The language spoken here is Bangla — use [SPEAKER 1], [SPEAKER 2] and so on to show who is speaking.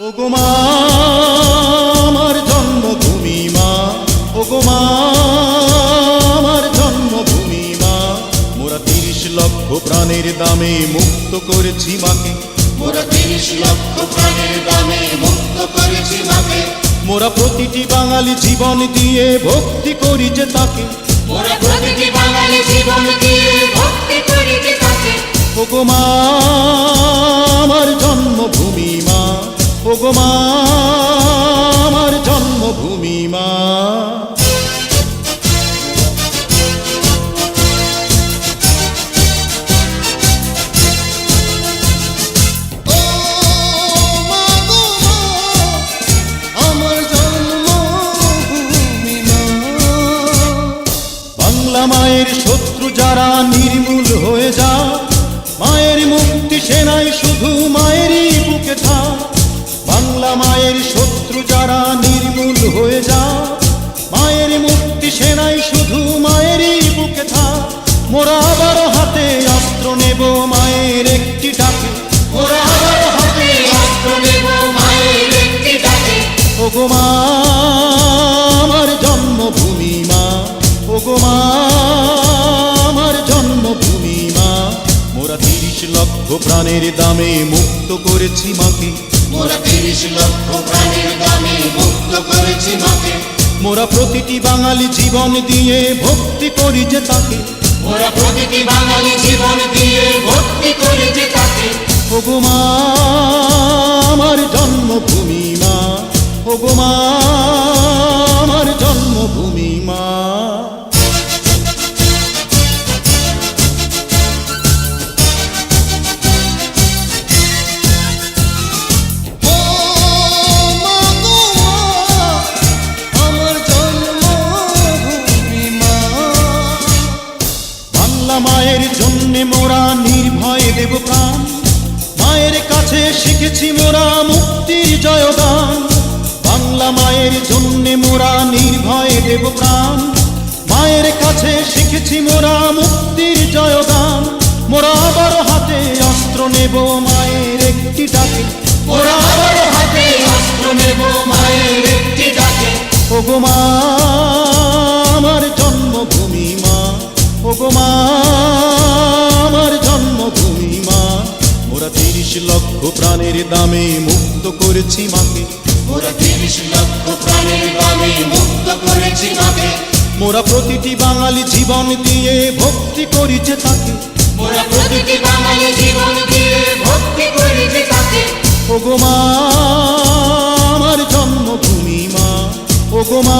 [SPEAKER 1] ওগো মা আমার জন্মভূমি মা, ওগো মা আমার জন্মভূমি মা। মোরা ৩০ লক্ষ প্রাণের দামে মুক্ত করেছি মাকে,
[SPEAKER 2] মোরা ৩০ লক্ষ প্রাণের দামে মুক্ত করেছি মাকে।
[SPEAKER 1] মোরা প্রতিটি বাঙালি জীবন দিয়ে ভক্তি করি যে তাকে,
[SPEAKER 2] মোরা প্রতিটি বাঙালি জীবন দিয়ে ভক্তি করি যে তাকে।
[SPEAKER 1] ওগো মা আমার জন্মভূমি মা, ওগো মা আমার জন্মভূমি মা। বাংলা মায়ের শত্রু যারা নির্মূল হয়ে যা, মায়ের মুক্তি সেনাই শুধু মায়েরই বুকে থাক। বাংলা মায়ের শত্রু যারা নির্মূল হয়ে যা, মায়ের মুক্তি সেনাই শুধু মায়েরই বুকে থাক। মোরা আবারও হাতে অস্ত্র নেব মায়ের একটি ডাকে,
[SPEAKER 2] মোরা আবার হাতে অস্ত্র নেব মায়ের একটি ডাকে।
[SPEAKER 1] ওগো মা আমার জন্মভূমি মা, ওগো মা আমার জন্মভূমি মা। মোরা ৩০ লক্ষ প্রাণের দামে মুক্ত করেছি মাকে,
[SPEAKER 2] মোরা ৩০ লক্ষ প্রাণের দামে মুক্ত করেছি মাকে।
[SPEAKER 1] মোরা প্রতিটি বাঙালি জীবন দিয়ে ভক্তি করি যে তাকে,
[SPEAKER 2] মোরা প্রতিটি বাঙালি জীবন দিয়ে ভক্তি করি যে তাকে।
[SPEAKER 1] ওগো মা আমার জন্মভূমি মা, ওগো মা আমার জন্মভূমি মা। মায়ের জন্যে মোরা নির্ভয়ে দেব প্রাণ, মায়ের কাছে শিখেছি মোরা মুক্তির জয়গান। বাংলা মায়ের জন্যে মোরা নির্ভয়ে দেব প্রাণ, মায়ের কাছে শিখেছি মোরা মুক্তির জয়গান। মোরা আবার হাতে অস্ত্র নেব মায়ের একটি ডাকে,
[SPEAKER 2] মোরা আবার হাতে অস্ত্র নেব মায়ের একটি ডাকে।
[SPEAKER 1] ওগো মা আমার জন্মভূমি মা, ওগো মা আমার জন্মভূমি মা। মোরা ৩০ লক্ষ প্রাণের দামে মুক্ত করেছি মাকে,
[SPEAKER 2] মোরা ৩০ লক্ষ প্রাণের দামে মুক্ত করেছি মাকে।
[SPEAKER 1] মোরা প্রতিটি বাঙালি জীবন দিয়ে ভক্তি করি যে তাকে,
[SPEAKER 2] মোরা প্রতিটি বাঙালি জীবন দিয়ে ভক্তি করি যে তাকে।
[SPEAKER 1] ওগো মা আমার জন্মভূমি মা, ওগো মা